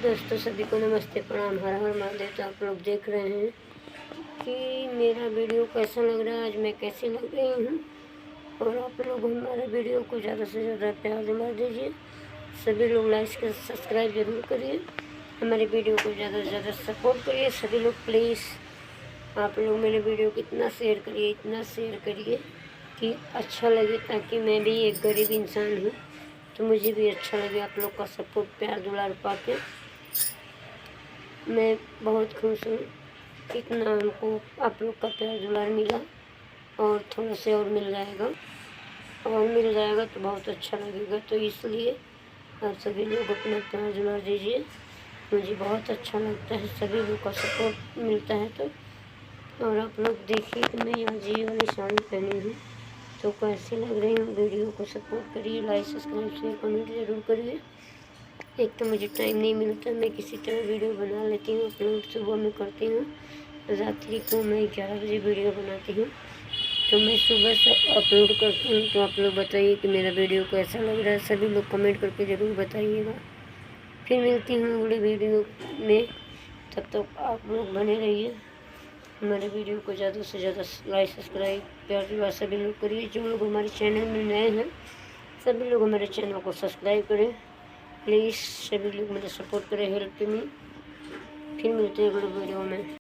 दोस्तों सभी को नमस्ते प्रणाम, हर हर महादेव। तो आप लोग देख रहे हैं कि मेरा वीडियो कैसा लग रहा है, आज मैं कैसी लग रही हूँ। और आप लोग हमारे वीडियो को ज़्यादा से ज़्यादा प्यार दिला दीजिए। सभी लोग लाइक कर सब्सक्राइब जरूर करिए, हमारे वीडियो को ज़्यादा से ज़्यादा सपोर्ट करिए। सभी लोग प्लीज़ आप लोग मेरे वीडियो को इतना शेयर करिए, इतना शेयर करिए कि अच्छा लगे, ताकि मैं भी एक गरीब इंसान हूँ तो मुझे भी अच्छा लगे। आप लोग का सपोर्ट प्यार दुलार पाके मैं बहुत खुश हूँ। इतना हमको आप लोग का प्यार दुलार मिला और थोड़ा से और मिल जाएगा तो बहुत अच्छा लगेगा। तो इसलिए आप सभी लोग अपना प्यार दुलार दीजिए, मुझे बहुत अच्छा लगता है। सभी लोग का सपोर्ट मिलता है तो। और आप लोग देखिए कि मैं यहाँ जी वाली साड़ी पहनी हूँ, तो कैसी लग रही हूँ। वीडियो को सपोर्ट करिए, लाइक सब्सक्राइब शेयर कमेंट ज़रूर करिए। एक तो मुझे टाइम नहीं मिलता, मैं किसी तरह वीडियो बना लेती हूँ, अपलोड सुबह में करती हूँ, रात्रि को मैं 11 बजे वीडियो बनाती हूँ, तो मैं सुबह से अपलोड करती हूँ। तो आप लोग बताइए कि मेरा वीडियो कैसा लग रहा है, सभी लोग कमेंट करके ज़रूर बताइएगा। फिर मिलती हूँ अगले वीडियो में, तब तक आप लोग बने रहिए। हमारे वीडियो को ज़्यादा से ज़्यादा लाइक सब्सक्राइब प्यार दुलार सभी लोग करिए। जो लोग हमारे चैनल में नए हैं सभी लोग हमारे चैनल को सब्सक्राइब करें प्लीज़। सभी लोग मेरा सपोर्ट करें, हेल्प मी। फिर मिलते हैं अगले वीडियो में।